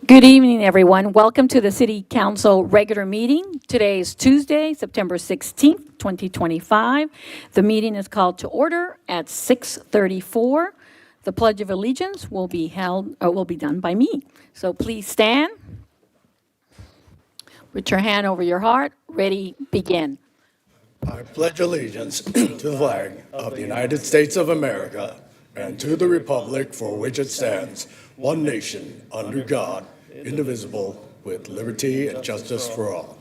Good evening, everyone. Welcome to the City Council regular meeting. Today is Tuesday, September 16th, 2025. The meeting is called to order at 6:34. The Pledge of Allegiance will be done by me. So please stand. Put your hand over your heart. Ready, begin. I pledge allegiance to the flag of the United States of America and to the republic for which it stands, one nation, under God, indivisible, with liberty and justice for all.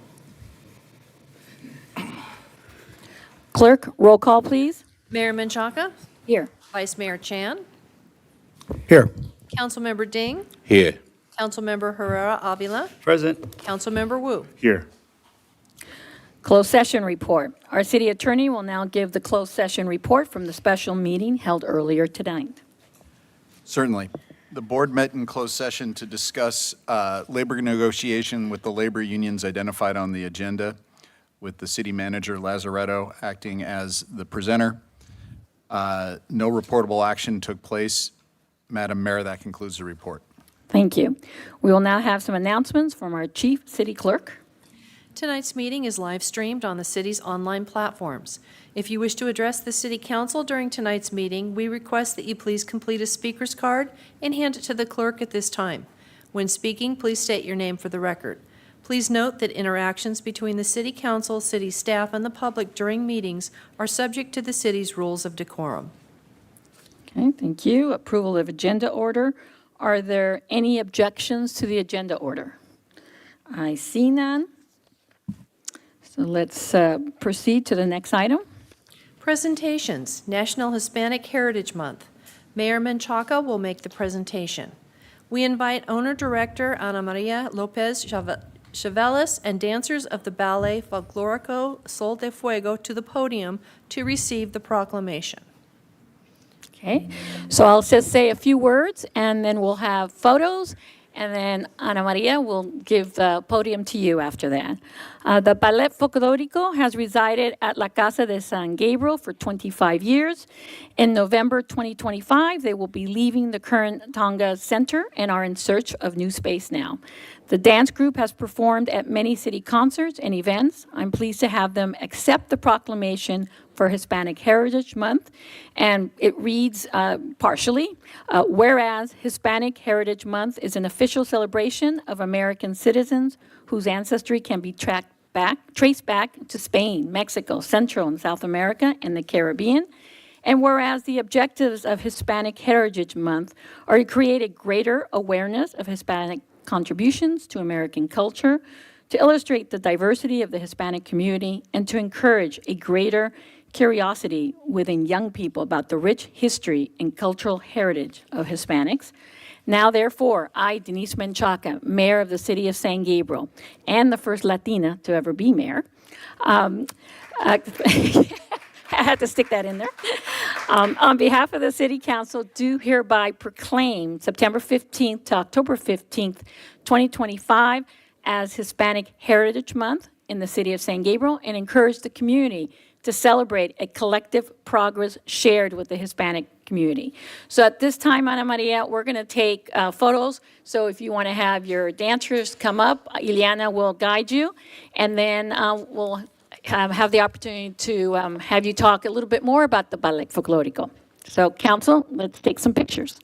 Clerk, roll call, please. Mayor Menchaca, Here. Vice Mayor Chan, Here. Councilmember Ding, Here. Councilmember Herrera Avila, Present. Councilmember Wu. Here. Closed session report. Our city attorney will now give the closed session report from the special meeting held earlier tonight. Certainly. The board met in closed session to discuss labor negotiation with the labor unions identified on the agenda, with the city manager Lazaretto acting as the presenter. No reportable action took place. Madam Mayor, that concludes the report. Thank you. We will now have some announcements from our chief city clerk. Tonight's meeting is live streamed on the city's online platforms. If you wish to address the city council during tonight's meeting, we request that you please complete a speaker's card and hand it to the clerk at this time. When speaking, please state your name for the record. Please note that interactions between the city council, city staff, and the public during meetings are subject to the city's rules of decorum. Okay, thank you. Approval of agenda order. Are there any objections to the agenda order? I see none. So let's proceed to the next item. Presentations, National Hispanic Heritage Month. Mayor Menchaca will make the presentation. We invite owner-director Ana Maria Lopez Chavelas and dancers of the Ballet Folklorico Sol de Fuego to the podium to receive the proclamation. Okay, so I'll just say a few words and then we'll have photos. And then Ana Maria will give the podium to you after that. The Ballet Folklorico has resided at La Casa de San Gabriel for 25 years. In November 2025, they will be leaving the current Tonga Center and are in search of new space now. The dance group has performed at many city concerts and events. I'm pleased to have them accept the proclamation for Hispanic Heritage Month, and it reads partially, whereas Hispanic Heritage Month is an official celebration of American citizens whose ancestry can be traced back to Spain, Mexico, Central and South America, and the Caribbean. And whereas the objectives of Hispanic Heritage Month are to create a greater awareness of Hispanic contributions to American culture, to illustrate the diversity of the Hispanic community, and to encourage a greater curiosity within young people about the rich history and cultural heritage of Hispanics. Now, therefore, I, Denise Menchaca, Mayor of the City of San Gabriel, and the first Latina to ever be mayor, I had to stick that in there. On behalf of the City Council, do hereby proclaim September 15th to October 15th, 2025 as Hispanic Heritage Month in the City of San Gabriel and encourage the community to celebrate a collective progress shared with the Hispanic community. So at this time, Ana Maria, we're going to take photos. So if you want to have your dancers come up, Ileana will guide you, and then we'll have the opportunity to have you talk a little bit more about the Ballet Folklorico. So council, let's take some pictures.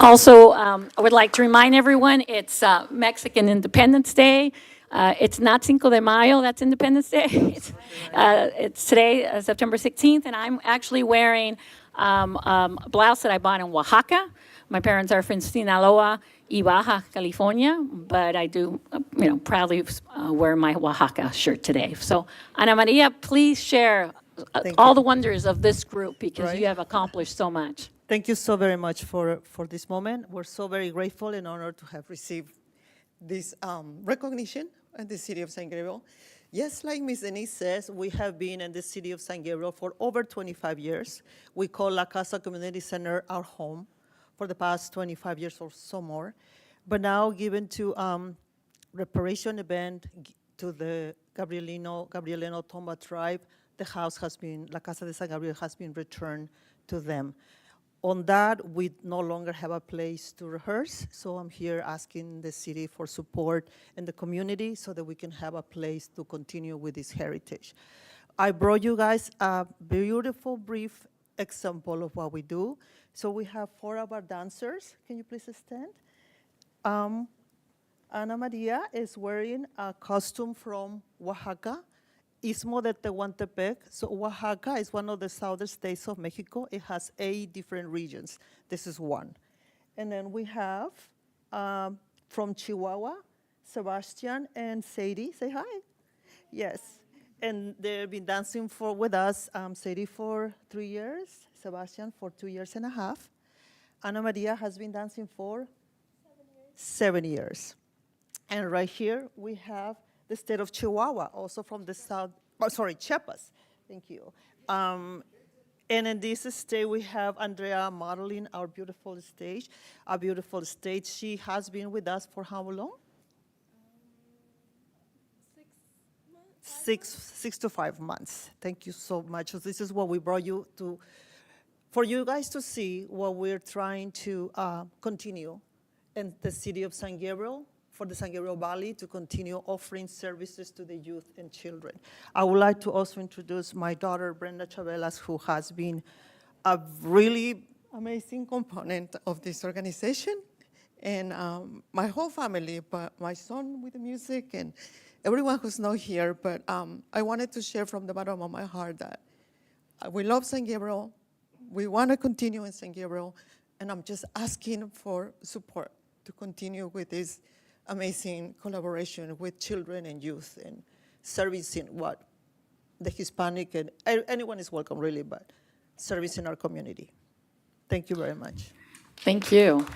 Also, I would like to remind everyone, it's Mexican Independence Day. It's not Cinco de Mayo, that's Independence Day. It's today, September 16th, and I'm actually wearing a blouse that I bought in Oaxaca. My parents are from Sinaloa y Baja California, but I do, proudly wear my Oaxaca shirt today. So, Ana Maria, please share all the wonders of this group because you have accomplished so much. Thank you so very much for this moment. We're so very grateful and honored to have received this recognition in the city of San Gabriel. Yes, like Ms. Denise says, we have been in the city of San Gabriel for over 25 years. We call La Casa Community Center our home for the past 25 years or so more. But now, given to reparation event to the Gabrielino Tomba tribe, the house has been, La Casa de San Gabriel has been returned to them. On that, we no longer have a place to rehearse, so I'm here asking the city for support in the community so that we can have a place to continue with this heritage. I brought you guys a beautiful, brief example of what we do. So we have 4 of our dancers. Can you please stand? Ana Maria is wearing a costume from Oaxaca, Istmo de Tehuantepec. So Oaxaca is one of the southern states of Mexico. It has 8 different regions. This is one. And then we have from Chihuahua, Sebastian and Sadie. Say hi. Yes. And they've been dancing with us, Sadie for 3 years, Sebastian for 2.5 years. Ana Maria has been dancing for 7 years. And right here we have the state of Chihuahua, also from the south, Chiapas, thank you. And in this state, we have Andrea modeling our beautiful stage, She has been with us for how long? 6 months. 6 to 5 months. Thank you so much. So this is what we brought you to, for you guys to see what we're trying to continue in the city of San Gabriel, for the San Gabriel Valley, to continue offering services to the youth and children. I would like to also introduce my daughter, Brenda Chabelas, who has been a really amazing component of this organization, and my whole family, but my son with the music and everyone who's not here. But I wanted to share from the bottom of my heart that we love San Gabriel, we want to continue in San Gabriel, and I'm just asking for support to continue with this amazing collaboration with children and youth and servicing what the Hispanic and anyone is welcome really, but servicing our community. Thank you very much. Thank you.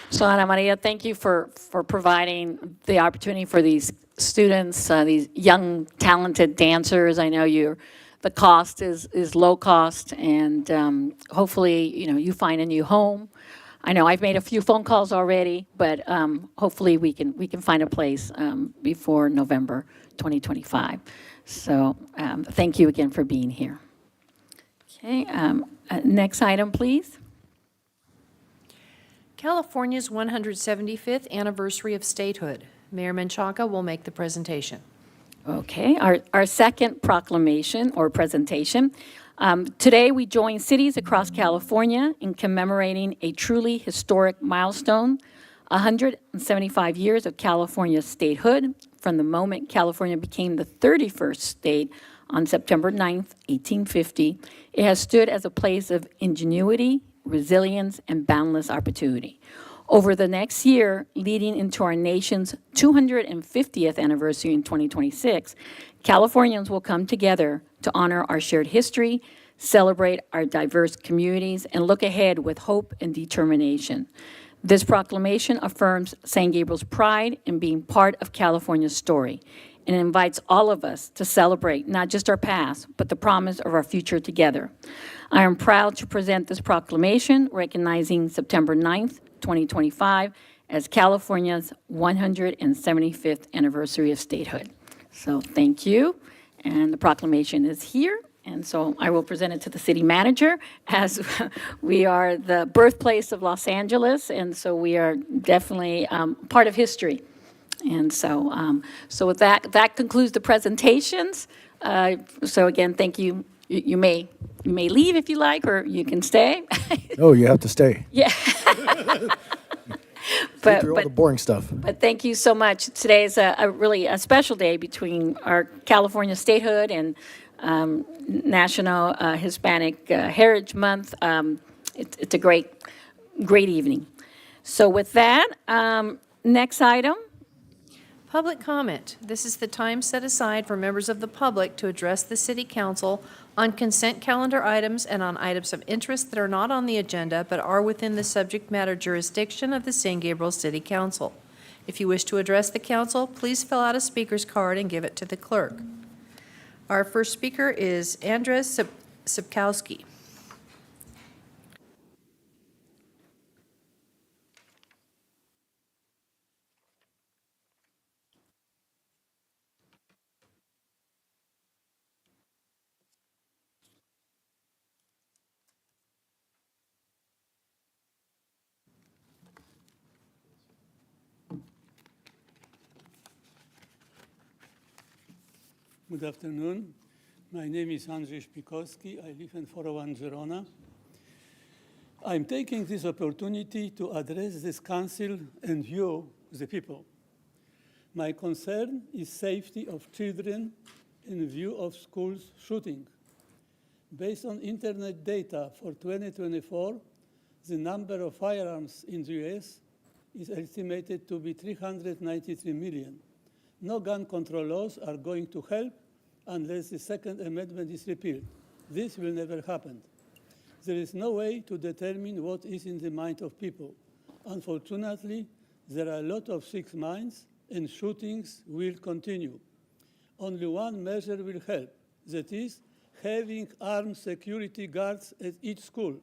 So Ana Maria, thank you for providing the opportunity for these students, these young, talented dancers. I know the cost is low cost, and hopefully, you find a new home. I know I've made a few phone calls already, but hopefully we can find a place before November 2025. So thank you again for being here. Okay, next item, please. California's 175th anniversary of statehood. Mayor Menchaca will make the presentation. Okay, our second proclamation or presentation. Today, we join cities across California in commemorating a truly historic milestone, 175 years of California's statehood, from the moment California became the 31st state on September 9th, 1850. It has stood as a place of ingenuity, resilience, and boundless opportunity. Over the next year, leading into our nation's 250th anniversary in 2026, Californians will come together to honor our shared history, celebrate our diverse communities, and look ahead with hope and determination. This proclamation affirms San Gabriel's pride in being part of California's story, and invites all of us to celebrate not just our past, but the promise of our future together. I am proud to present this proclamation recognizing September 9th, 2025 as California's 175th anniversary of statehood. So thank you, and the proclamation is here, and so I will present it to the city manager, as we are the birthplace of Los Angeles, and so we are definitely part of history. And so, so with that concludes the presentations. So again, thank you, You may leave if you like, or you can stay. No, you have to stay. Yeah. Get through all the boring stuff. But thank you so much. Today is a really a special day between our California Statehood and National Hispanic Heritage Month. It's a great evening. So with that, next item. Public comment. This is the time set aside for members of the public to address the city council on consent calendar items and on items of interest that are not on the agenda but are within the subject matter jurisdiction of the San Gabriel City Council. If you wish to address the council, please fill out a speaker's card and give it to the clerk. Our first speaker is Andres Sapkowski. Good afternoon. My name is Andrzej Szpikowski. I live in 401 Girona. I'm taking this opportunity to address this council and you, the people. My concern is safety of children in view of schools shooting. Based on internet data for 2024, the number of firearms in the US is estimated to be 393 million. No gun control laws are going to help unless the Second Amendment is repealed. This will never happen. There is no way to determine what is in the mind of people. Unfortunately, there are a lot of sick minds, and shootings will continue. Only one measure will help, that is, having armed security guards at each school.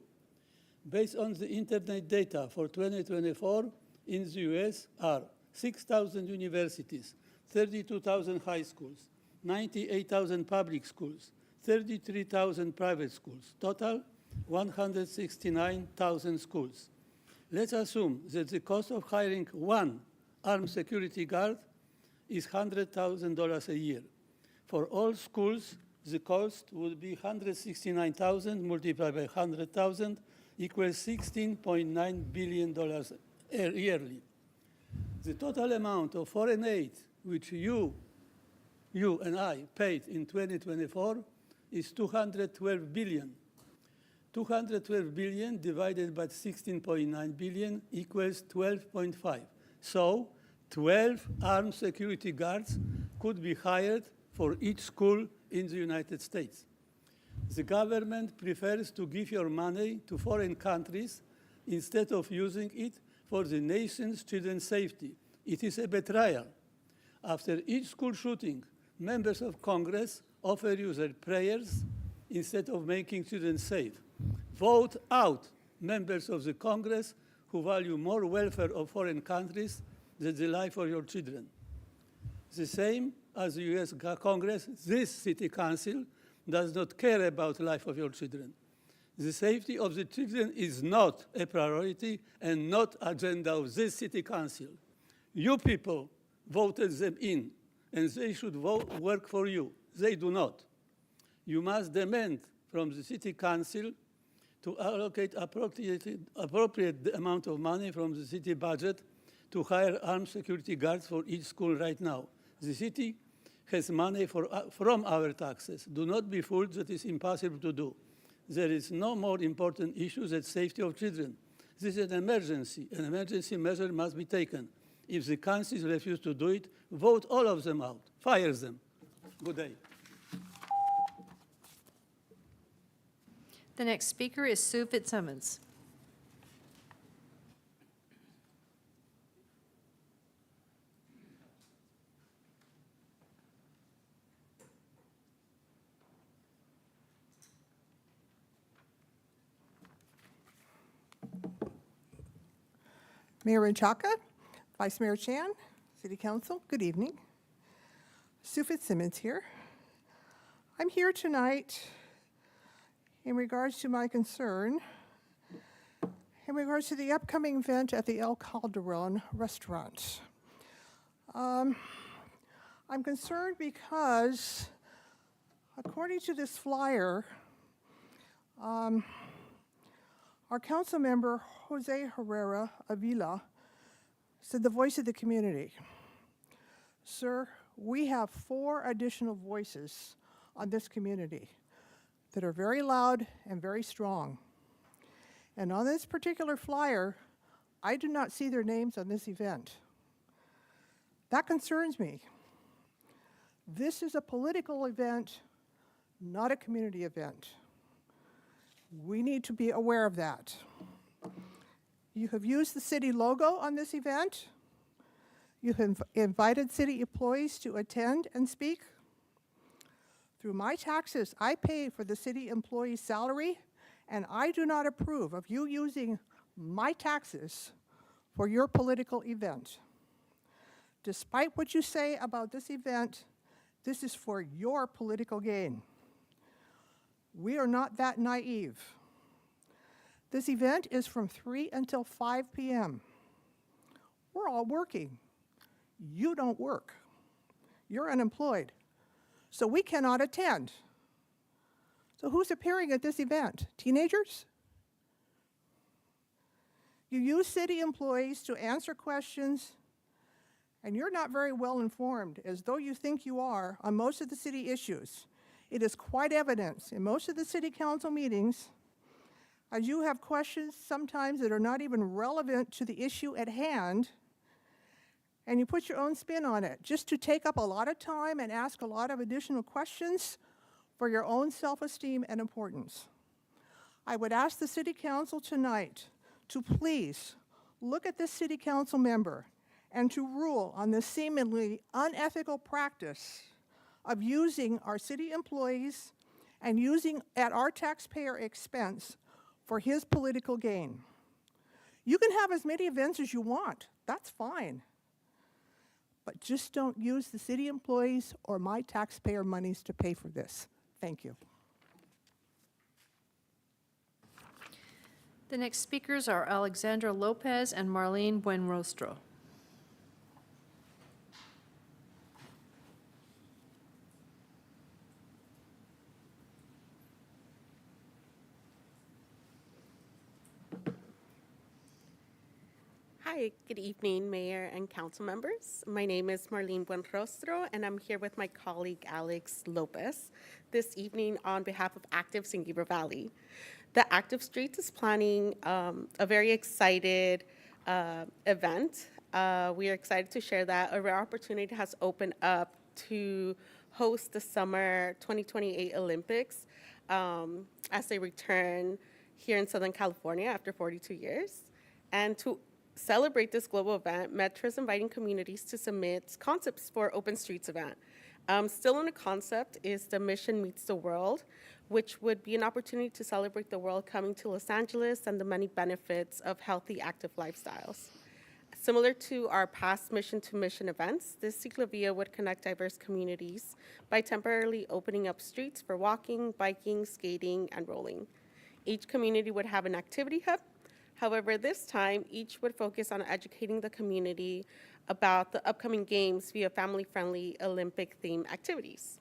Based on the internet data for 2024, in the US are 6,000 universities, 32,000 high schools, 98,000 public schools, 33,000 private schools, total 169,000 schools. Let's assume that the cost of hiring one armed security guard is $100,000 a year. For all schools, the cost would be $169,000 multiplied by 100,000 equals $16.9 billion yearly. The total amount of foreign aid which you and I paid in 2024 is $212 billion. 212 billion divided by 16.9 billion equals 12.5. So 12 armed security guards could be hired for each school in the United States. The government prefers to give your money to foreign countries instead of using it for the nation's children's safety. It is a betrayal. After each school shooting, members of Congress offer you their prayers instead of making children safe. Vote out members of the Congress who value more welfare of foreign countries than the life of your children. The same as the US Congress, this city council does not care about the life of your children. The safety of the children is not a priority and not agenda of this city council. You people voted them in, and they should work for you. They do not. You must demand from the city council to allocate appropriate amount of money from the city budget to hire armed security guards for each school right now. The city has money from our taxes. Do not be fooled that it's impossible to do. There is no more important issue than safety of children. This is an emergency. An emergency measure must be taken. If the councils refuse to do it, vote all of them out. Fire them. Good day. The next speaker is Sue Fitzsimmons. Mayor Menchaca, Vice Mayor Chan, City Council, good evening. Sue Fitzsimmons here. I'm here tonight in regards to my concern in regards to the upcoming event at the El Calderon restaurant. I'm concerned because According to this flyer, our council member, Jose Herrera Avila, said the voice of the community. Sir, we have 4 additional voices on this community that are very loud and very strong. And on this particular flyer, I do not see their names on this event. That concerns me. This is a political event, not a community event. We need to be aware of that. You have used the city logo on this event. You have invited city employees to attend and speak. Through my taxes, I pay for the city employee's salary, and I do not approve of you using my taxes for your political event. Despite what you say about this event, this is for your political gain. We are not that naive. This event is from 3 until 5 p.m. We're all working. You don't work. You're unemployed. So we cannot attend. So who's appearing at this event? Teenagers? You use city employees to answer questions, and you're not very well informed, as though you think you are, on most of the city issues. It is quite evident in most of the city council meetings, as you have questions sometimes that are not even relevant to the issue at hand, and you put your own spin on it, just to take up a lot of time and ask a lot of additional questions for your own self-esteem and importance. I would ask the city council tonight to please look at this city council member and to rule on this seemingly unethical practice of using our city employees and using at our taxpayer expense for his political gain. You can have as many events as you want. That's fine. But just don't use the city employees or my taxpayer monies to pay for this. Thank you. The next speakers are Alexandra Lopez and Marlene Buenrostro. Hi, good evening, Mayor and council members. My name is Marlene Buenrostro, and I'm here with my colleague Alex Lopez this evening on behalf of Active San Gabriel Valley. The Active Streets is planning a very excited event. We are excited to share that a rare opportunity has opened up to host the summer 2028 Olympics as they return here in Southern California after 42 years. And to celebrate this global event, Metro is inviting communities to submit concepts for Open Streets event. Still in the concept is the Mission Meets the World, which would be an opportunity to celebrate the world coming to Los Angeles and the many benefits of healthy, active lifestyles. Similar to our past Mission to Mission events, this ciclovia would connect diverse communities by temporarily opening up streets for walking, biking, skating, and rolling. Each community would have an activity hub. However, this time, each would focus on educating the community about the upcoming games via family-friendly Olympic-themed activities.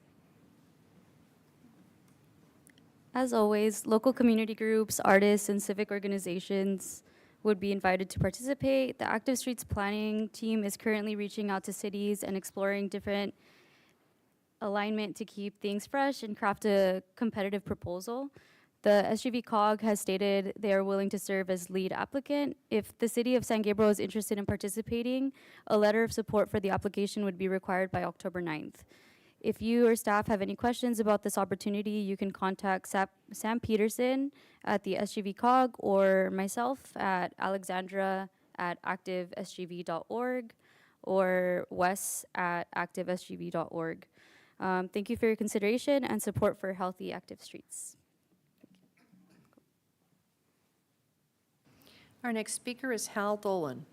As always, local community groups, artists, and civic organizations would be invited to participate. The Active Streets planning team is currently reaching out to cities and exploring different alignment to keep things fresh and craft a competitive proposal. The SGV COG has stated they are willing to serve as lead applicant. If the city of San Gabriel is interested in participating, a letter of support for the application would be required by October 9th. If you or staff have any questions about this opportunity, you can contact Sam Peterson at the SGV COG or myself at alexandra@activesgv.org or wes@activesgv.org. Thank you for your consideration and support for healthy, active streets. Our next speaker is Hal Dolan.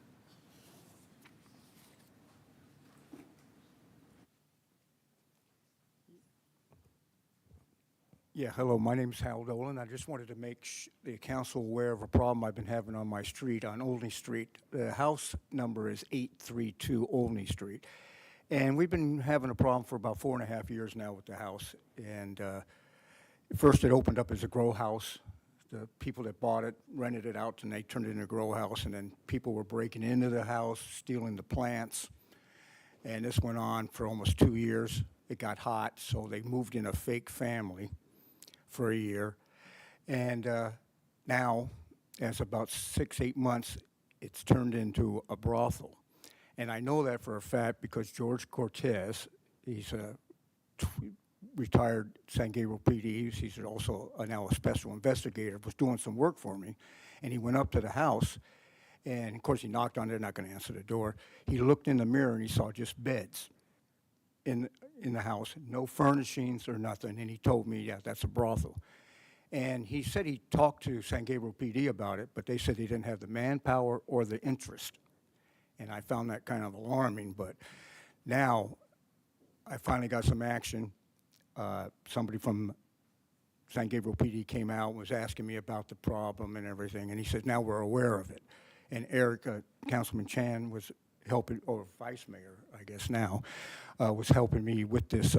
Yeah, hello, my name's Hal Dolan. I just wanted to make the council aware of a problem I've been having on my street, on Olney Street. The house number is 832 Olney Street. And we've been having a problem for about 4.5 years now with the house. And first it opened up as a grow house. The people that bought it rented it out and they turned it into a grow house. And then people were breaking into the house, stealing the plants. And this went on for almost 2 years. It got hot, so they moved in a fake family for a year. And now, as about 6-8 months, it's turned into a brothel. And I know that for a fact because George Cortez, he's a retired San Gabriel PD, he's also now a special investigator, was doing some work for me. And he went up to the house, and of course he knocked on it, not gonna answer the door. He looked in the mirror and he saw just beds in the house, no furnishings or nothing. And he told me, yeah, that's a brothel. And he said he talked to San Gabriel PD about it, but they said they didn't have the manpower or the interest. And I found that kind of alarming, but now I finally got some action. Somebody from San Gabriel PD came out and was asking me about the problem and everything, and he said, now we're aware of it. And Eric, Councilman Chan, was helping, or Vice Mayor, I guess now, was helping me with this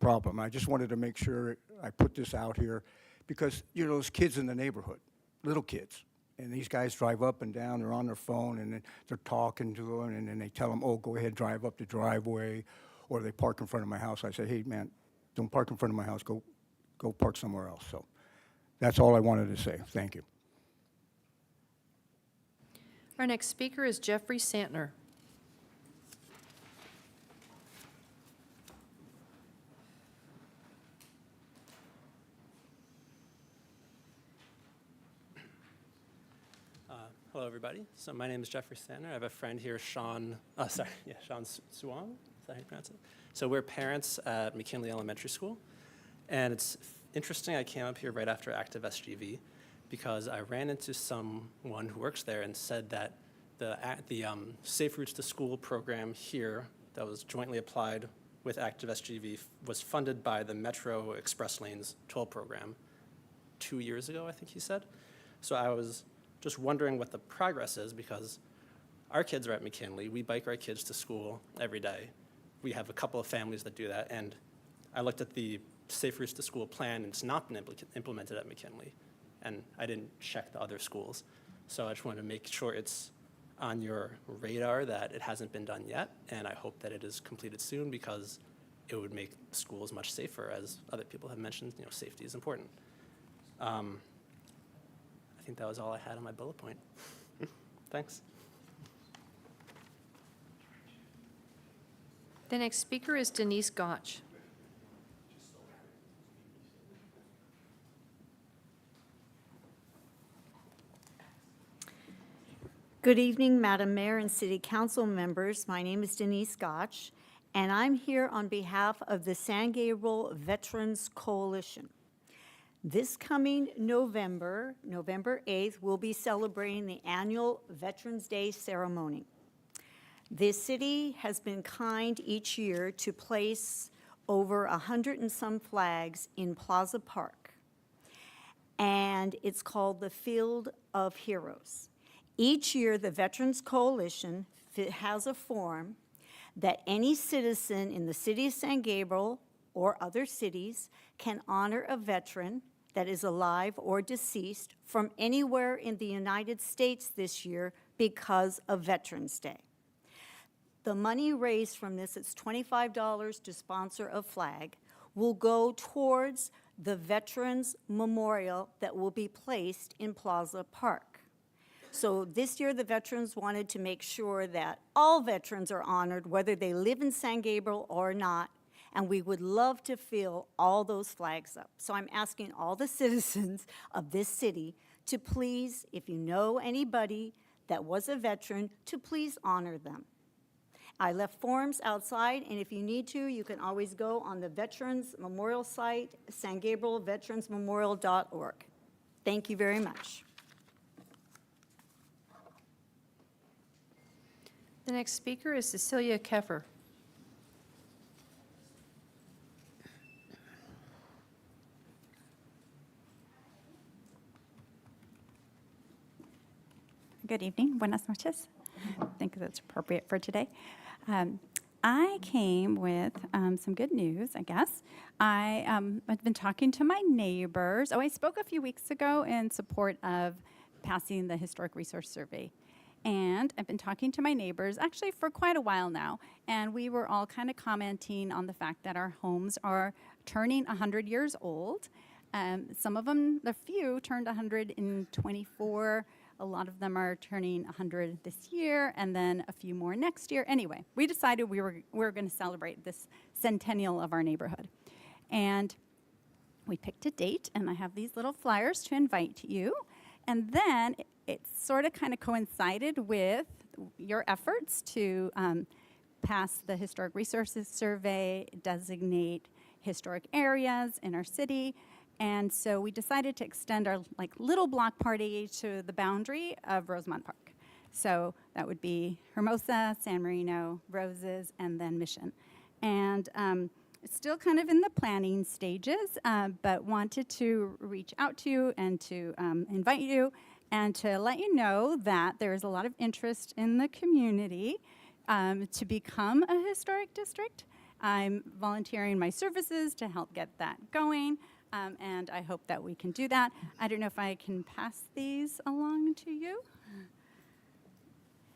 problem. I just wanted to make sure I put this out here because, you know, those kids in the neighborhood, little kids, and these guys drive up and down, they're on their phone, and they're talking to them, and then they tell them, oh, go ahead, drive up the driveway, or they park in front of my house. I say, hey, man, don't park in front of my house, go park somewhere else. So that's all I wanted to say. Thank you. Our next speaker is Jeffrey Santner. Hello, everybody. So my name is Jeffrey Santner. I have a friend here, Sean Suong. Is that how you pronounce it? So we're parents at McKinley Elementary School. And it's interesting, I came up here right after Active SGV because I ran into someone who works there and said that the Safe Routes to School program here that was jointly applied with Active SGV was funded by the Metro Express Lanes toll program 2 years ago, I think he said. So I was just wondering what the progress is because our kids are at McKinley. We bike our kids to school every day. We have a couple of families that do that, and I looked at the Safe Routes to School plan, and it's not been implemented at McKinley, and I didn't check the other schools. So I just wanted to make sure it's on your radar that it hasn't been done yet, and I hope that it is completed soon because it would make schools much safer, as other people have mentioned. You know, safety is important. I think that was all I had on my bullet point. Thanks. The next speaker is Denise Gotch. Good evening, Madam Mayor and City Council members. My name is Denise Gotch, and I'm here on behalf of the San Gabriel Veterans Coalition. This coming November 8th, we'll be celebrating the annual Veterans Day ceremony. The city has been kind each year to place over 100 and some flags in Plaza Park, and it's called the Field of Heroes. Each year, the Veterans Coalition has a form that any citizen in the city of San Gabriel or other cities can honor a veteran that is alive or deceased from anywhere in the United States this year because of Veterans Day. The money raised from this, it's $25 to sponsor a flag, will go towards the Veterans Memorial that will be placed in Plaza Park. So this year, the veterans wanted to make sure that all veterans are honored, whether they live in San Gabriel or not, and we would love to fill all those flags up. So I'm asking all the citizens of this city to please, if you know anybody that was a veteran, to please honor them. I left forms outside, and if you need to, you can always go on the Veterans Memorial site, sangabrielveteransmemorial.org. Thank you very much. The next speaker is Cecilia Keffer. Good evening, buenas noches. I think that's appropriate for today. I came with some good news, I guess. I've been talking to my neighbors. I spoke a few weeks ago in support of passing the Historic Resource Survey. And I've been talking to my neighbors actually for quite a while now. And we were all kind of commenting on the fact that our homes are turning 100 years old. Some of them, a few, turned 100 in 24. A lot of them are turning 100 this year, and then a few more next year. Anyway, we decided we were going to celebrate this centennial of our neighborhood. And we picked a date, and I have these little flyers to invite you. And then it sort of kind of coincided with your efforts to pass the Historic Resources Survey, designate historic areas in our city. And so we decided to extend our little block party to the boundary of Rosemont Park. So that would be Hermosa, San Marino, Roses, and then Mission. And it's still kind of in the planning stages, but wanted to reach out to you and to invite you and to let you know that there's a lot of interest in the community to become a historic district. I'm volunteering my services to help get that going. And I hope that we can do that. I don't know if I can pass these along to you.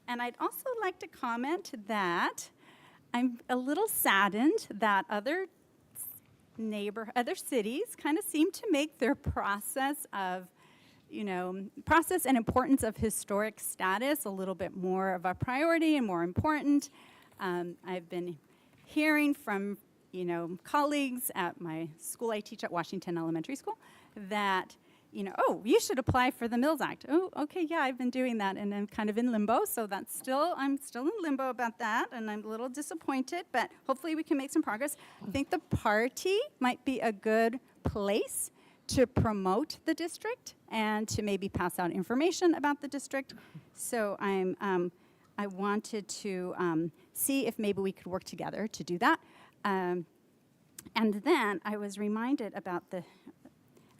And I'd also like to comment that I'm a little saddened that other cities kind of seem to make their process of, process and importance of historic status a little bit more of a priority and more important. I've been hearing from colleagues at my school I teach at, Washington Elementary School, that, oh, you should apply for the Mills Act. Oh, okay, yeah, I've been doing that, and I'm kind of in limbo, so I'm still in limbo about that, and I'm a little disappointed, but hopefully we can make some progress. I think the party might be a good place to promote the district and to maybe pass out information about the district. So I wanted to see if maybe we could work together to do that. And then I was reminded about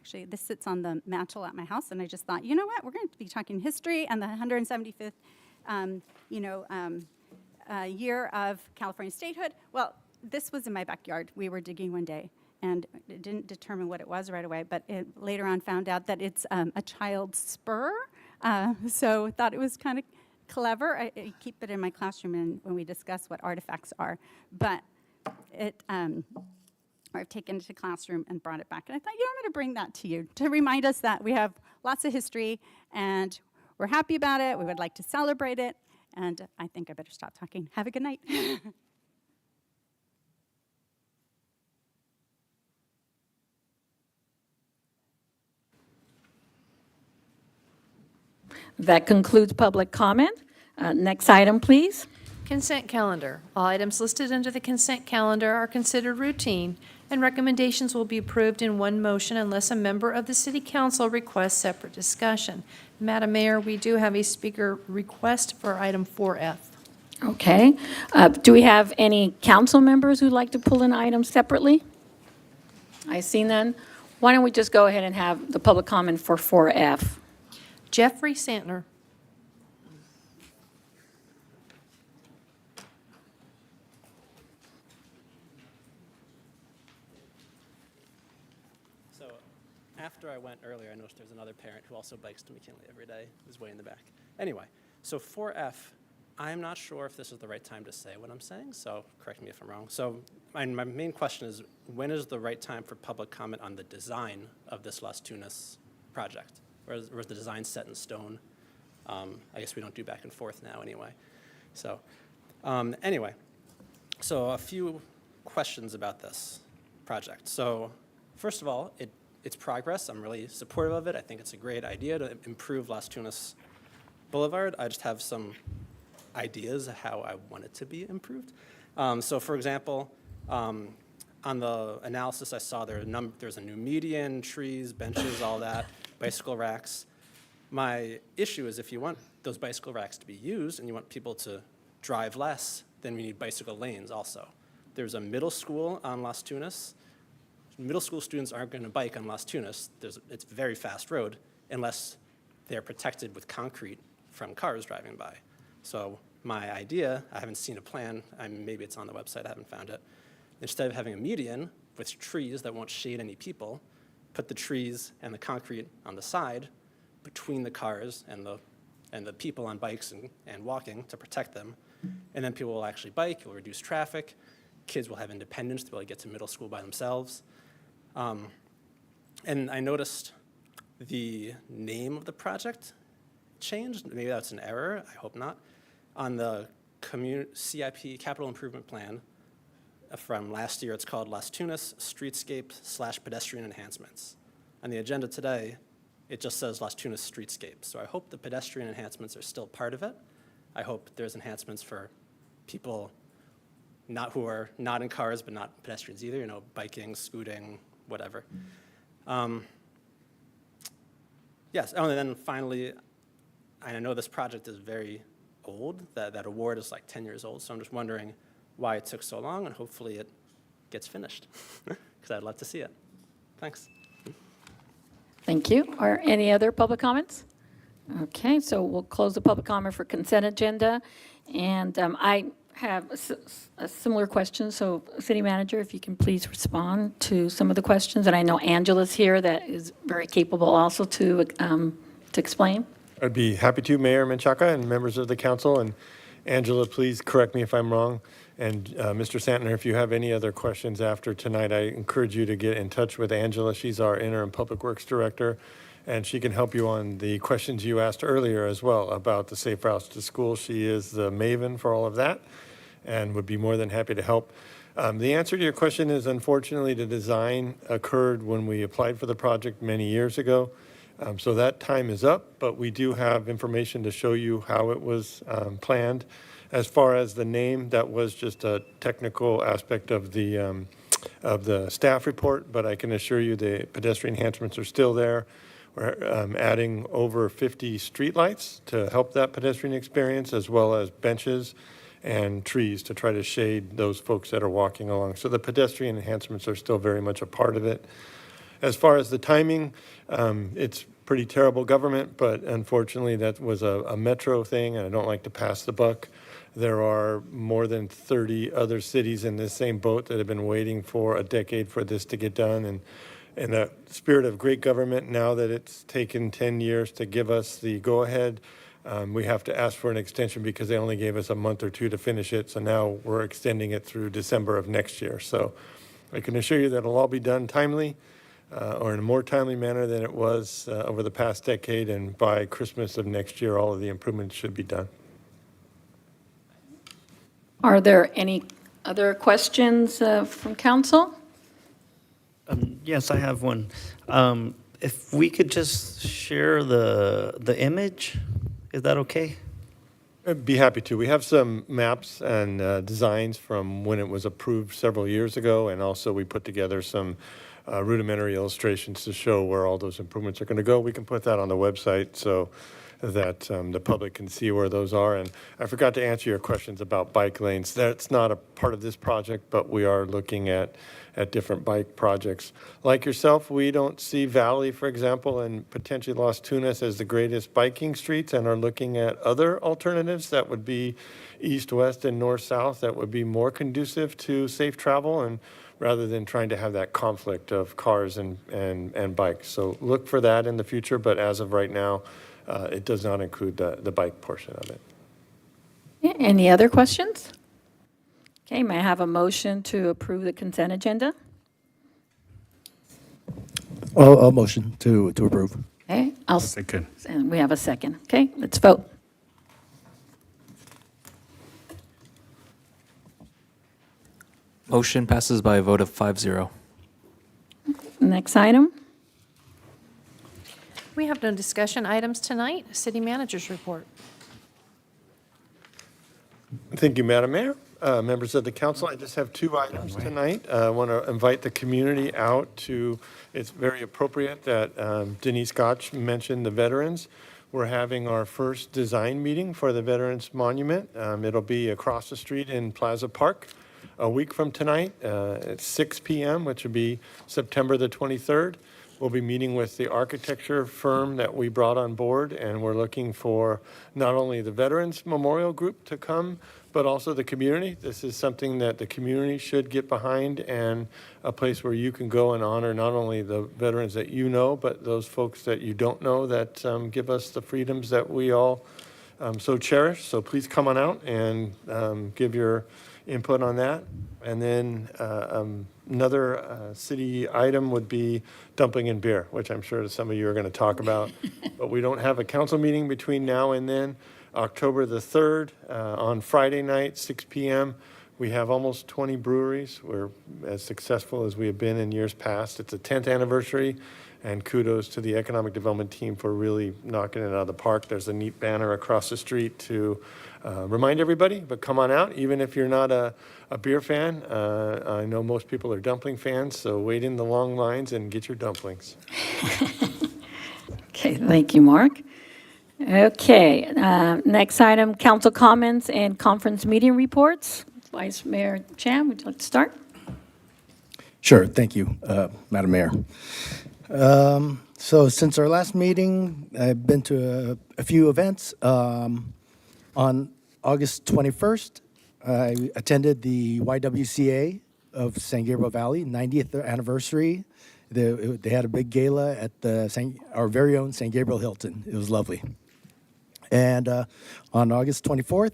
actually this sits on the mantle at my house, and I just thought, you know what, we're going to be talking history and the 175th, year of California statehood. Well, this was in my backyard. We were digging one day, and it didn't determine what it was right away, but later on found out that it's a child's spur, so thought it was kind of clever. I keep it in my classroom and when we discuss what artifacts are, but I've taken it to classroom and brought it back. And I thought, I'm going to bring that to you to remind us that we have lots of history and we're happy about it. We would like to celebrate it. And I think I better stop talking. Have a good night. That concludes public comment. Next item, please. Consent calendar. All items listed under the consent calendar are considered routine, and recommendations will be approved in one motion unless a member of the City Council requests separate discussion. Madam Mayor, we do have a speaker request for item 4F. Okay. Do we have any council members who'd like to pull an item separately? I see none. Why don't we just go ahead and have the public comment for 4F? Jeffrey Santner. So after I went earlier, I noticed there's another parent who also bikes to McKinley every day, who's way in the back. Anyway, so 4F, I'm not sure if this is the right time to say what I'm saying, so correct me if I'm wrong. So my main question is, when is the right time for public comment on the design of this Las Tunas project? Or is the design set in stone? I guess we don't do back and forth now anyway. So anyway, so a few questions about this project. So first of all, it's progress. I'm really supportive of it. I think it's a great idea to improve Las Tunas Boulevard. I just have some ideas of how I want it to be improved. So for example, on the analysis I saw there's a new median, trees, benches, all that, bicycle racks. My issue is if you want those bicycle racks to be used and you want people to drive less, then we need bicycle lanes also. There's a middle school on Las Tunas. Middle school students aren't going to bike on Las Tunas. It's a very fast road unless they're protected with concrete from cars driving by. So my idea, I haven't seen a plan, maybe it's on the website, I haven't found it. Instead of having a median with trees that won't shade any people, put the trees and the concrete on the side between the cars and the people on bikes and walking to protect them. And then people will actually bike, it will reduce traffic, kids will have independence to be able to get to middle school by themselves. And I noticed the name of the project changed. Maybe that's an error, I hope not. On the CIP Capital Improvement Plan from last year, it's called Las Tunas Streetscape / Pedestrian Enhancements. On the agenda today, it just says Las Tunas Streetscape. So I hope the pedestrian enhancements are still part of it. I hope there's enhancements for people who are not in cars, but not pedestrians either, biking, scooting, whatever. Yes, and then finally, I know this project is very old, that award is like 10 years old, so I'm just wondering why it took so long, and hopefully it gets finished, because I'd love to see it. Thanks. Thank you. Are any other public comments? Okay, so we'll close the public comment for consent agenda. And I have a similar question, so City Manager, if you can please respond to some of the questions. And I know Angela's here that is very capable also to explain. I'd be happy to, Mayor Menchaca and members of the council. And Angela, please correct me if I'm wrong. And Mr. Santner, if you have any other questions after tonight, I encourage you to get in touch with Angela. She's our interim Public Works Director, and she can help you on the questions you asked earlier as well about the safe routes to school. She is the maven for all of that and would be more than happy to help. The answer to your question is, unfortunately, the design occurred when we applied for the project many years ago. So that time is up, but we do have information to show you how it was planned. As far as the name, that was just a technical aspect of the staff report, but I can assure you the pedestrian enhancements are still there. We're adding over 50 streetlights to help that pedestrian experience, as well as benches and trees to try to shade those folks that are walking along. So the pedestrian enhancements are still very much a part of it. As far as the timing, it's pretty terrible government, but unfortunately that was a metro thing, and I don't like to pass the buck. There are more than 30 other cities in this same boat that have been waiting for a decade for this to get done. And in the spirit of great government, now that it's taken 10 years to give us the go-ahead, we have to ask for an extension because they only gave us a month or two to finish it. So now we're extending it through December of next year. So I can assure you that it'll all be done timely, or in a more timely manner than it was over the past decade. And by Christmas of next year, all of the improvements should be done. Are there any other questions from council? Yes, I have one. If we could just share the image, is that okay? I'd be happy to. We have some maps and designs from when it was approved several years ago, and also we put together some rudimentary illustrations to show where all those improvements are going to go. We can put that on the website so that the public can see where those are. And I forgot to answer your questions about bike lanes. That's not a part of this project, but we are looking at different bike projects. Like yourself, we don't see Valley, for example, and potentially Las Tunas as the greatest biking streets, and are looking at other alternatives that would be east-west and north-south that would be more conducive to safe travel, and rather than trying to have that conflict of cars and bikes. So look for that in the future, but as of right now, it does not include the bike portion of it. Any other questions? Okay, may I have a motion to approve the consent agenda? I'll motion to approve. Okay, I'll Second. And we have a second. Okay, let's vote. Motion passes by a vote of 5-0. Next item. We have no discussion items tonight. City Manager's report. Thank you, Madam Mayor. Members of the council, I just have two items tonight. I want to invite the community out to, it's very appropriate that Denise Gotch mentioned the veterans. We're having our first design meeting for the Veterans Monument. It'll be across the street in Plaza Park a week from tonight at 6 p.m., which will be September the 23rd. We'll be meeting with the architecture firm that we brought on board, and we're looking for not only the Veterans Memorial Group to come, but also the community. This is something that the community should get behind, and a place where you can go and honor not only the veterans that you know, but those folks that you don't know that give us the freedoms that we all so cherish. So please come on out and give your input on that. And then another city item would be dumpling and beer, which I'm sure some of you are going to talk about. But we don't have a council meeting between now and then. October the 3rd, on Friday night, 6 p.m., we have almost 20 breweries. We're as successful as we have been in years past. It's the 10th anniversary, and kudos to the economic development team for really knocking it out of the park. There's a neat banner across the street to remind everybody, but come on out, even if you're not a beer fan. I know most people are dumpling fans, so wait in the long lines and get your dumplings. Okay, thank you, Mark. Okay, next item, council comments and conference meeting reports. Vice Mayor Chan, would you like to start? Sure, thank you, Madam Mayor. So since our last meeting, I've been to a few events. On August 21st, I attended the YWCA of San Gabriel Valley, 90th anniversary. They had a big gala at our very own San Gabriel Hilton. It was lovely. And on August 24th,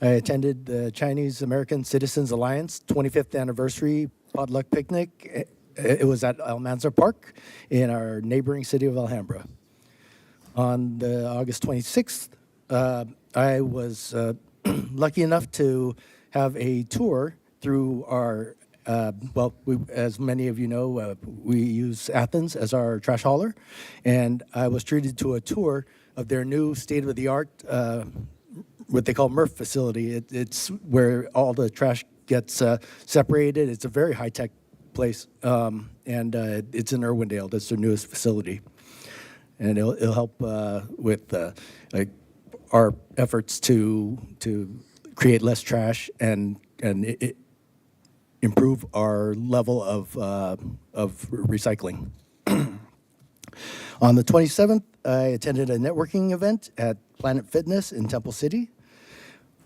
I attended the Chinese American Citizens Alliance 25th anniversary potluck picnic. It was at Almanzar Park in our neighboring city of Alhambra. On August 26th, I was lucky enough to have a tour through our, as many of you know, we use Athens as our trash hauler, and I was treated to a tour of their new state-of-the-art, what they call MRF facility. It's where all the trash gets separated. It's a very high-tech place, and it's in Irwindale. That's their newest facility, and it'll help with our efforts to create less trash and improve our level of recycling. On the 27th, I attended a networking event at Planet Fitness in Temple City.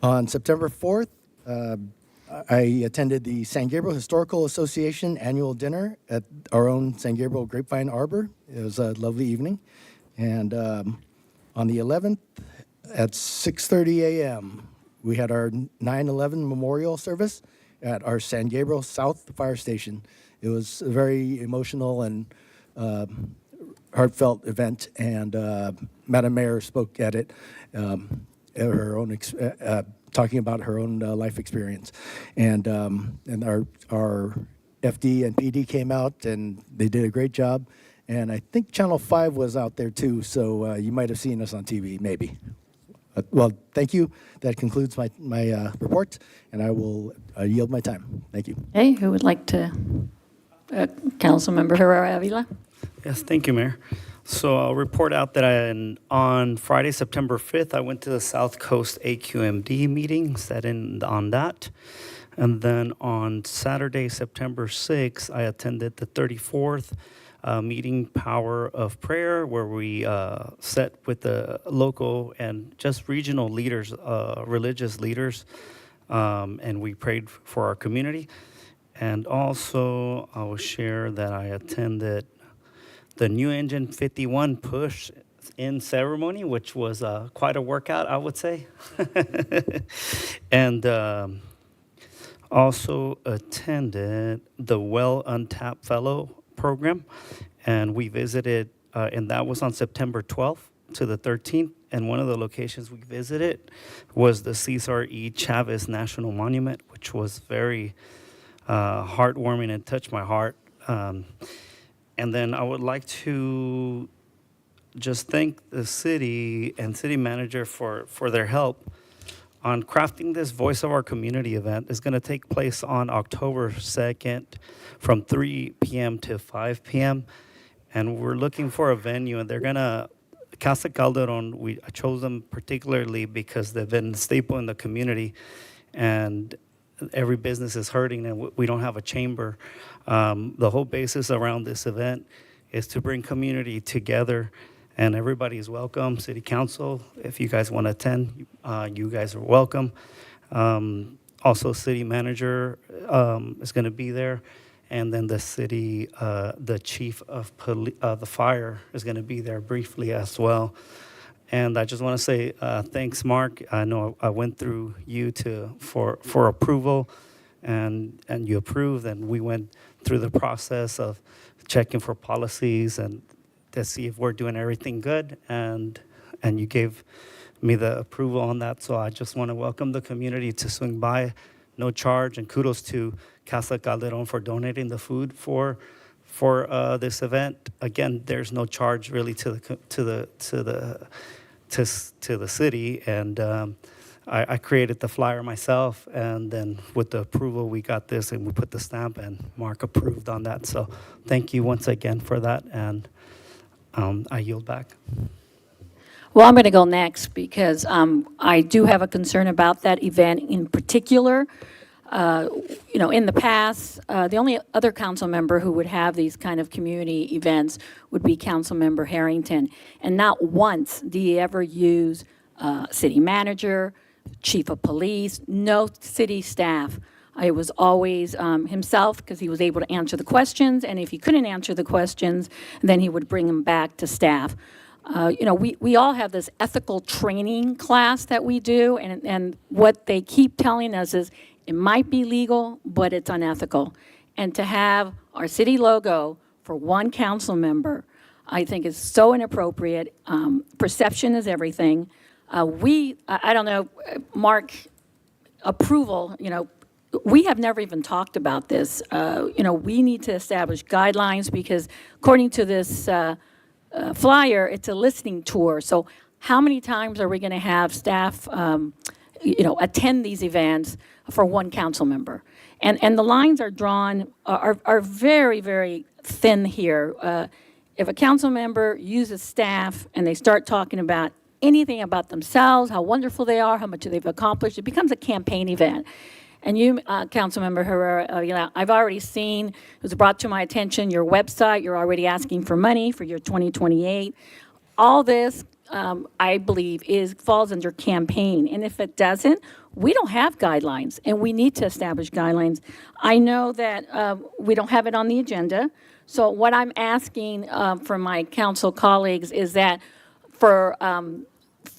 On September 4th, I attended the San Gabriel Historical Association annual dinner at our own San Gabriel Grapevine Arbor. It was a lovely evening. And on the 11th, at 6:30 a.m., we had our 9/11 memorial service at our San Gabriel South Fire Station. It was a very emotional and heartfelt event, and Madam Mayor spoke at it, her own talking about her own life experience, and our FD and PD came out, and they did a great job, and I think Channel 5 was out there too, so you might have seen us on TV, maybe. Well, thank you. That concludes my report, and I will yield my time. Thank you. Hey, who would like to? Councilmember Herrera Avila. Yes, thank you, Mayor. So I'll report out that on Friday, September 5th, I went to the South Coast AQMD meeting, sat in on that. And then on Saturday, September 6th, I attended the 34th meeting Power of Prayer, where we sat with the local and just regional leaders, religious leaders, and we prayed for our community. And also, I will share that I attended the New Engine 51 push-in ceremony, which was quite a workout, I would say. And also attended the Well Untapped Fellow program, and we visited, and that was on September 12th to the 13th, and one of the locations we visited was the Cesar E. Chavez National Monument, which was very heartwarming and touched my heart. And then I would like to just thank the city and city manager for their help on crafting this Voice of Our Community event. It's going to take place on October 2nd from 3 p.m. to 5 p.m. And we're looking for a venue, and they're going to, Casa Calderon, I chose them particularly because they've been a staple in the community, and every business is hurting, and we don't have a chamber. The whole basis around this event is to bring community together, and everybody is welcome. City Council, if you guys want to attend, you guys are welcome. Also, City Manager is going to be there, and then the city, the Chief of the Fire is going to be there briefly as well. And I just want to say thanks, Mark. I know I went through you for approval, and you approved, and we went through the process of checking for policies and to see if we're doing everything good, and you gave me the approval on that. So I just want to welcome the community to swing by, no charge, and kudos to Casa Calderon for donating the food for this event. Again, there's no charge really to the city, and I created the flyer myself, and then with the approval, we got this, and we put the stamp, and Mark approved on that. So thank you once again for that, and I yield back. Well, I'm going to go next because I do have a concern about that event in particular. In the past, the only other council member who would have these kind of community events would be Council Member Harrington. And not once did he ever use city manager, chief of police, no city staff. It was always himself, because he was able to answer the questions. And if he couldn't answer the questions, then he would bring them back to staff. We all have this ethical training class that we do, and what they keep telling us is it might be legal, but it's unethical. And to have our city logo for one council member, I think is so inappropriate. Perception is everything. I don't know, Mark, approval, we have never even talked about this. We need to establish guidelines because according to this flyer, it's a listening tour. So how many times are we going to have staff, attend these events for one council member? And the lines are drawn, are very, very thin here. If a council member uses staff and they start talking about anything about themselves, how wonderful they are, how much they've accomplished, it becomes a campaign event. And you, Councilmember Herrera, I've already seen, it was brought to my attention, your website, you're already asking for money for your 2028. All this, I believe, falls under campaign. And if it doesn't, we don't have guidelines, and we need to establish guidelines. I know that we don't have it on the agenda. So what I'm asking from my council colleagues is that for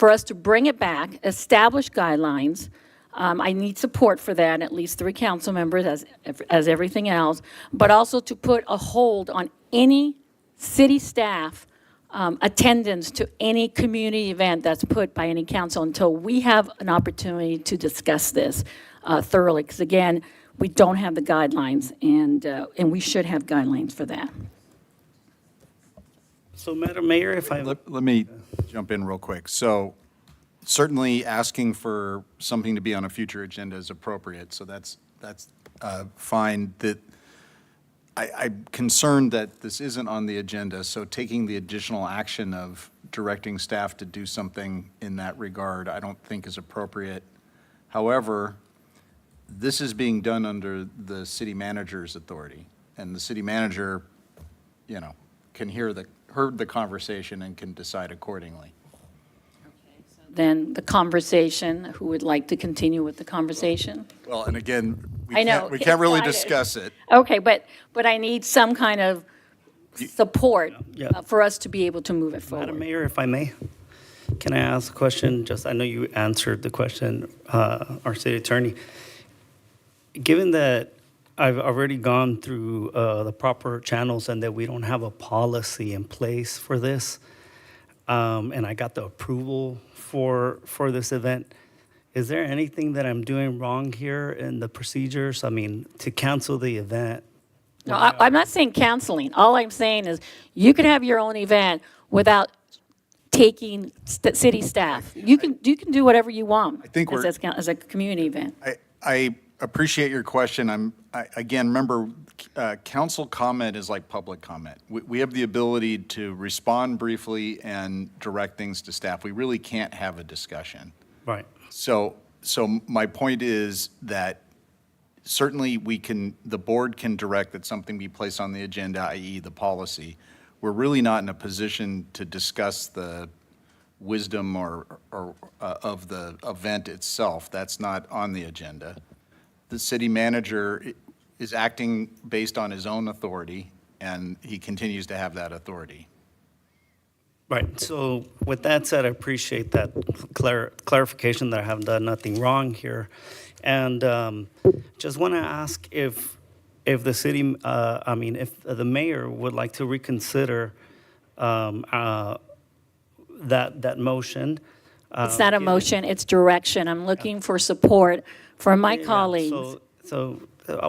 us to bring it back, establish guidelines. I need support for that, at least 3 council members as everything else, but also to put a hold on any city staff attendance to any community event that's put by any council until we have an opportunity to discuss this thoroughly. Because again, we don't have the guidelines, and we should have guidelines for that. So, Madam Mayor, if I... Let me jump in real quick. So certainly asking for something to be on a future agenda is appropriate, so that's fine. I'm concerned that this isn't on the agenda, so taking the additional action of directing staff to do something in that regard, I don't think is appropriate. However, this is being done under the city manager's authority, and the city manager, can heard the conversation and can decide accordingly. Then the conversation, who would like to continue with the conversation? Well, and again, I know, we can't really excited. discuss it. Okay, but I need some kind of support Yeah. for us to be able to move it forward. Madam Mayor, if I may, can I ask a question? I know you answered the question, our city attorney. Given that I've already gone through the proper channels and that we don't have a policy in place for this, and I got the approval for this event, is there anything that I'm doing wrong here in the procedures? I mean, to cancel the event? No, I'm not saying canceling. All I'm saying is you can have your own event without taking city staff. You can do whatever you want I think as a community event. I appreciate your question. Again, remember, council comment is like public comment. We have the ability to respond briefly and direct things to staff. We really can't have a discussion. Right. So my point is that certainly the board can direct that something be placed on the agenda, i.e. the policy. we're really not in a position to discuss the wisdom of the event itself. That's not on the agenda. The city manager is acting based on his own authority, and he continues to have that authority. Right, so with that said, I appreciate that clarification that I haven't done nothing wrong here. And just want to ask if the city, if the mayor would like to reconsider that motion. It's not a motion, it's direction. I'm looking for support from my Yeah, colleagues. So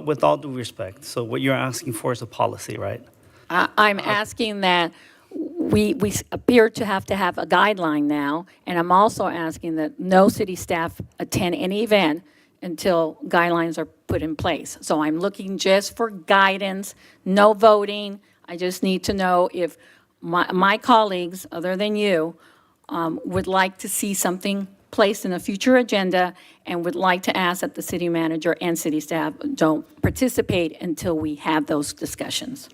with all due respect, so what you're asking for is a policy, right? I'm asking that we appear to have a guideline now, and I'm also asking that no city staff attend any event until guidelines are put in place. So I'm looking just for guidance, no voting. I just need to know if my colleagues, other than you, would like to see something placed in a future agenda and would like to ask that the city manager and city staff don't participate until we have those discussions.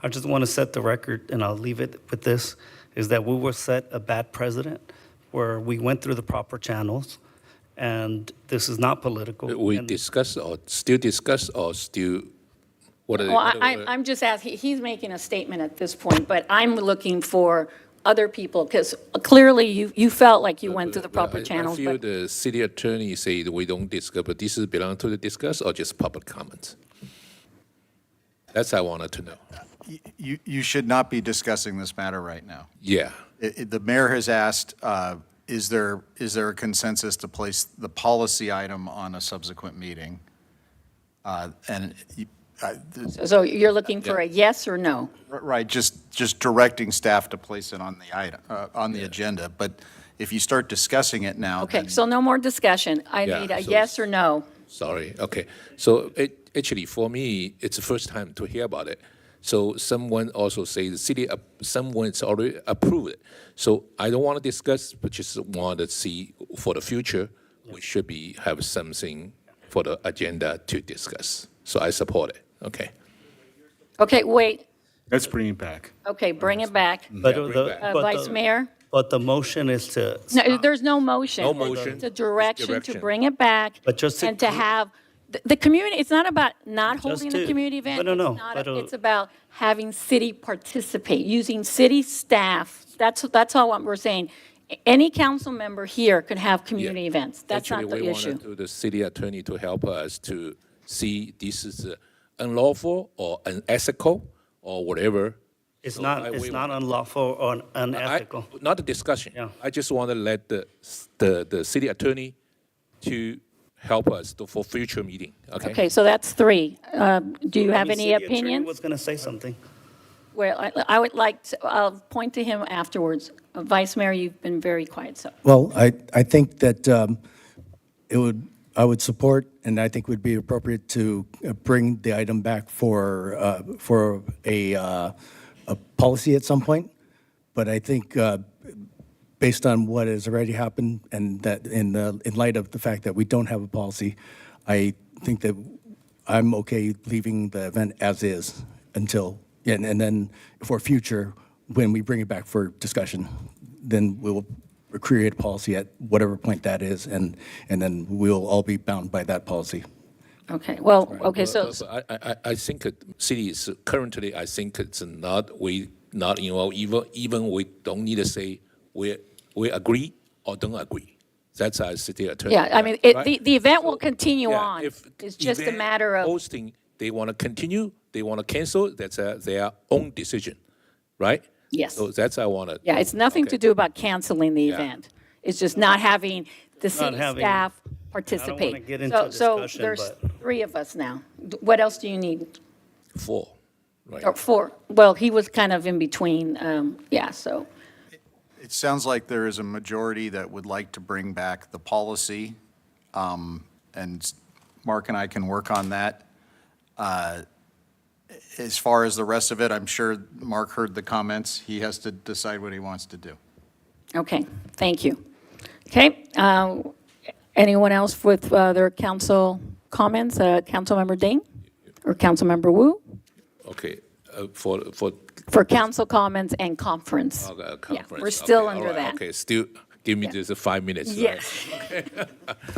I just want to set the record, and I'll leave it with this, is that we will set a bad precedent where we went through the proper channels, and this is not political. We and- discuss or still, what are Well, I'm just asking, he's making a statement at this point, but I'm looking for other people, because clearly you felt like you went through the proper channels. I feel But the city attorney said we don't discuss, but this is belong to the discuss or just public comments? That's I wanted to know. You should not be discussing this matter right now. Yeah. The mayor has asked, is there a consensus to place the policy item on a subsequent meeting? So you're looking for a yes or no? Right, just directing staff to place it on the item, on the agenda. But if you start discussing it now, Okay, then so no more discussion. I Yeah, need a so yes or no. Sorry. Okay. So actually, for me, it's the first time to hear about it. So someone also say the city, someone's already approved it. So I don't want to discuss, but just want to see for the future, we should have something for the agenda to discuss. So I support it. Okay. Okay, wait. Let's bring it back. Okay, bring it back. But bring the- back. but Vice the- Mayor? But the motion is to. No, there's no motion. No motion. It's a direction to Direction. bring it back. But just to and to cl- have, the community, it's not about not Just holding the to- community event. no, no, It's not but, it's about having city participate, using city staff. That's all what we're saying. Any council member here could have community events. That's Actually, not the we issue. wanted to the city attorney to help us to see this is unlawful or unethical or whatever. It's So not, we it's not want- unlawful or unethical. Not a discussion. Yeah. I just want to let the city attorney to help us for future meeting, okay? Okay, so that's three. Do you have The any city attorney opinions? was going to say something. Well, I would like to, I'll point to him afterwards. Vice Mayor, you've been very quiet, so. Well, I think that I would support, and I think would be appropriate to bring the item back for a policy at some point. But I think based on what has already happened and that in light of the fact that we don't have a policy, I think that I'm okay leaving the event as is until, and then for future, when we bring it back for discussion, then we'll create a policy at whatever point that is, and then we'll all be bound by that policy. Okay, well, okay, so, I think city is currently, I think it's not involved, even we don't need to say we agree or don't agree. That's our city attorney. yeah, I mean, right? the event will continue Yeah, on. if It's just a event matter of, hosting, they want to continue, they want to cancel, that's their own decision, right? yes. So that's I want to. Yeah, it's nothing to do about canceling the Yeah. event. It's just not having the Not city having- staff I don't wanna participate. get into a So discussion, there's but- three of us now. What else do you need? 4, right? Or four? Well, he was kind of in between, yeah, so. it sounds like there is a majority that would like to bring back the policy, and Mark and I can work on that. As far as the rest of it, I'm sure Mark heard the comments. He has to decide what he wants to do. Okay, thank you. Okay, anyone else with their council comments? Councilmember Ding or Councilmember Wu? Okay, For council comments and conference. Yeah, conference. we're still Okay, under all right, that. Okay, still give me Yeah. just 5 minutes. Yes. Right?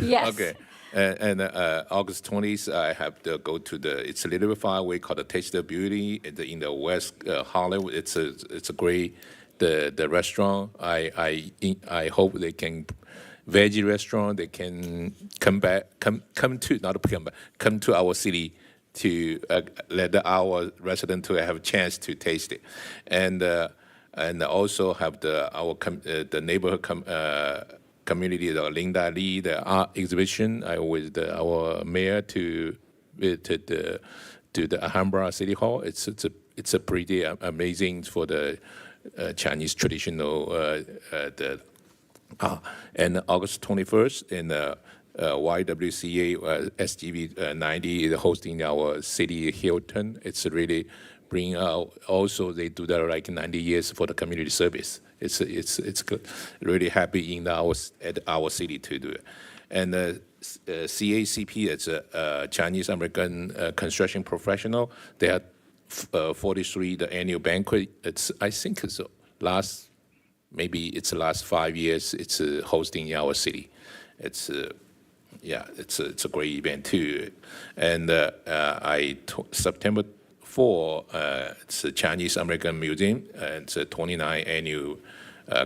Yes. Okay. And August 20th, I have to go to it's a little bit far away called the Taste of Beauty in the West Hollywood. It's a great the restaurant. I hope they can veggie restaurant. They can come to our city to let our resident to have a chance to taste it, and also have the neighborhood community, the Linda Lee, the art exhibition. I was our mayor to the Alhambra City Hall. It's a pretty amazing for the Chinese traditional and August 21st in YWCA SGV 90 is hosting our city Hilton. It's really bring out. Also, they do that like 90 years for the community service. It's good. Really happy in at our city to do it. And CACP, it's a Chinese American construction professional. They had 43 the annual banquet. I think it's the last 5 years. It's hosting in our city. It's a great event too. And September 4, it's a Chinese American Museum, and it's a 29th annual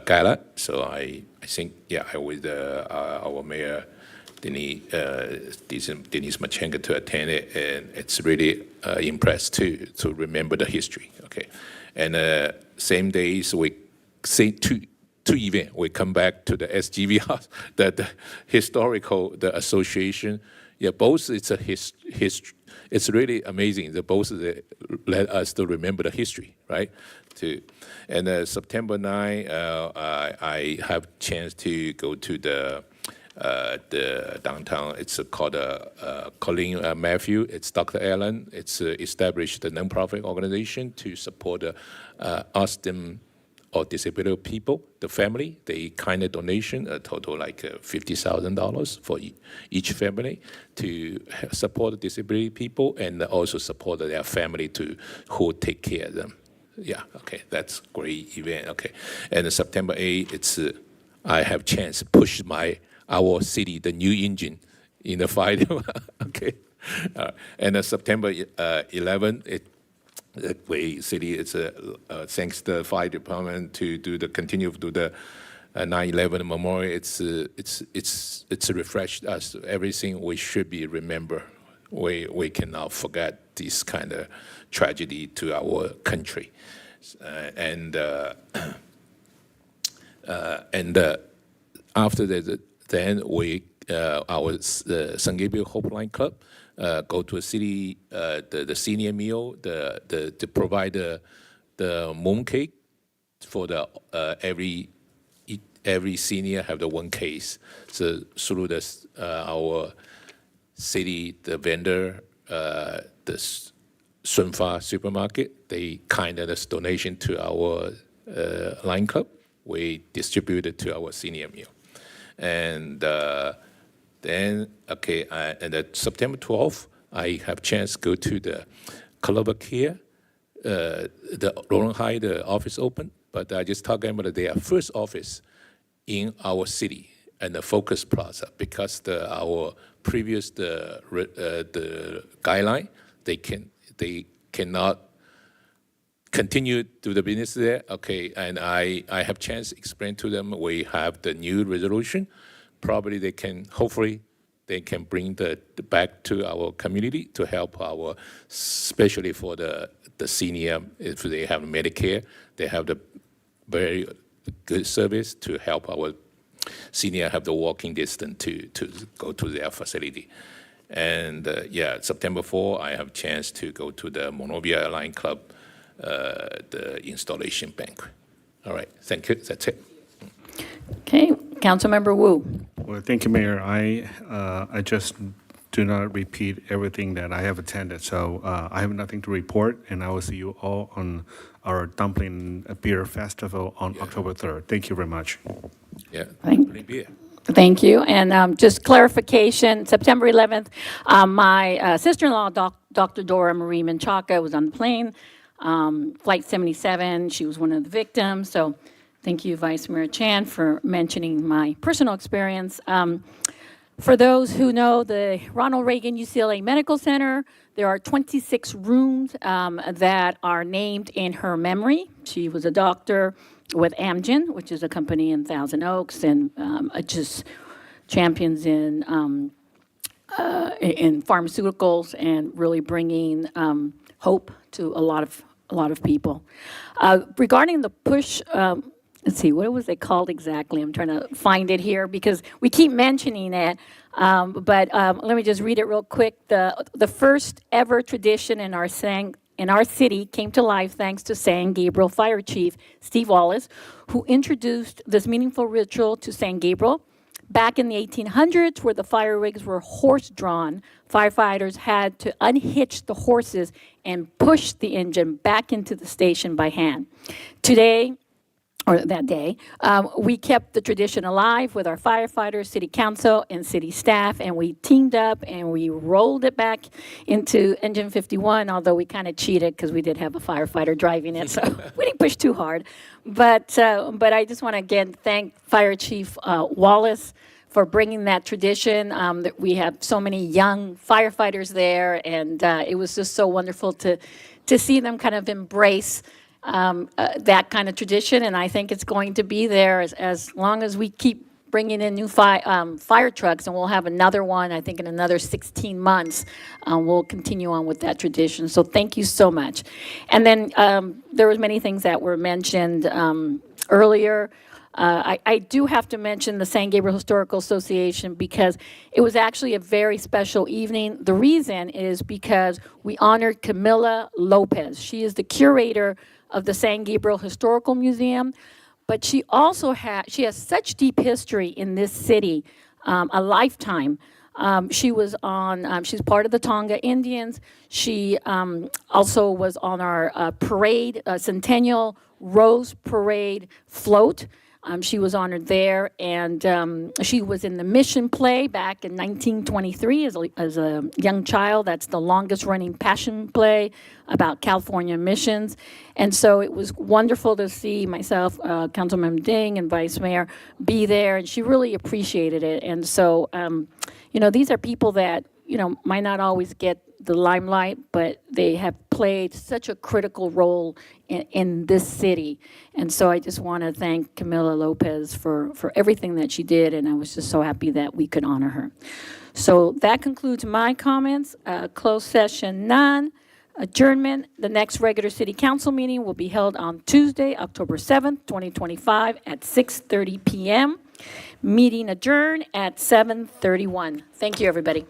gala. So I think, I with our mayor, Denise Machenga, to attend it, and it's really impressed too, to remember the history. Okay, and same days we say two events. We come back to the SGV house, the historical, the association. Yeah, both it's a history. It's really amazing. Both let us to remember the history, right? And September 9, I have chance to go to the downtown. It's called Colleen Matthew. It's Dr. Allen. It's established a nonprofit organization to support Austin or disabled people, the family. They kind of donation, a total like $50,000 for each family to support the disabled people and also support their family who take care of them. Yeah, okay, that's great event. Okay, and September 8, I have chance to push our city, the new engine in the fight. Okay, and September 11, the way city, it's thanks to the fire department to continue to do the 9/11 memorial. It's refreshed us everything we should be remember. We cannot forget this kind of tragedy to our country, and after that, then we our San Gabriel Hope Line Club. Go to a city, the senior meal, to provide the mooncake for every senior have the one case. So through our city, the vendor, the Sunfa supermarket, they kind of this donation to our line club. We distribute it to our senior meal, and. Then, okay, and at September 12th, I have chance to go to the Clover Care, the Roland High, the office open, but I just talking about their first office in our city and the Focus Plaza because our previous the guideline, they cannot continue to the business there. Okay, and I have chance to explain to them we have the new resolution. Probably hopefully they can bring the back to our community to help especially for the senior, if they have Medicare, they have the very good service to help our senior have the walking distance to go to their facility. And September 4, I have chance to go to the Monrovia Line Club, the installation banquet. All right, thank you, that's it. Okay, Councilmember Wu. Well, thank you, Mayor. I just do not repeat everything that I have attended, so I have nothing to report, and I will see you all on our Dumpling Beer Festival on October 3rd. Thank you very much. Yeah, beer. Thank you. And just clarification, September 11th, my sister-in-law, Dr. Dora Marie Menchaca, was on the plane Flight 77. She was one of the victims. So thank you, Vice Mayor Chan, for mentioning my personal experience. For those who know the Ronald Reagan UCLA Medical Center, there are 26 rooms that are named in her memory. She was a doctor with Amgen, which is a company in Thousand Oaks, and just champions in pharmaceuticals and really bringing hope to a lot of people. Regarding the push. Let's see, what was it called exactly? I'm trying to find it here because we keep mentioning it. But let me just read it real quick. The first ever tradition in our city came to life thanks to San Gabriel Fire Chief Steve Wallace, who introduced this meaningful ritual to San Gabriel. Back in the 1800s, where the fire rigs were horse-drawn, firefighters had to unhitch the horses and push the engine back into the station by hand. Today, or that day, we kept the tradition alive with our firefighters, city council, and city staff, and we teamed up and we rolled it back into Engine 51, although we kind of cheated because we did have a firefighter driving it, so we didn't push too hard. But I just want to again thank Fire Chief Wallace for bringing that tradition. That we have so many young firefighters there, and it was just so wonderful to see them kind of embrace that kind of tradition, and I think it's going to be there as long as we keep bringing in new fire trucks, and we'll have another one, I think, in another 16 months. We'll continue on with that tradition. So thank you so much. And then there was many things that were mentioned earlier. I do have to mention the San Gabriel Historical Association because it was actually a very special evening. The reason is because we honored Camila Lopez. She is the curator of the San Gabriel Historical Museum, but she also has such deep history in this city, a lifetime. She's part of the Tonga Indians. She also was on our parade, Centennial Rose Parade float. She was honored there, and she was in the Mission play back in 1923 as a young child. That's the longest running passion play about California missions. And so it was wonderful to see myself, Councilmember Ding and Vice Mayor be there, and she really appreciated it. And so, these are people that, might not always get the limelight, but they have played such a critical role in this city. And so I just want to thank Camila Lopez for everything that she did, and I was just so happy that we could honor her. So that concludes my comments. Closed session none. Adjournment. The next regular city council meeting will be held on Tuesday, October 7th, 2025 at 6:30 p.m. Meeting adjourned at 7:31. Thank you, everybody.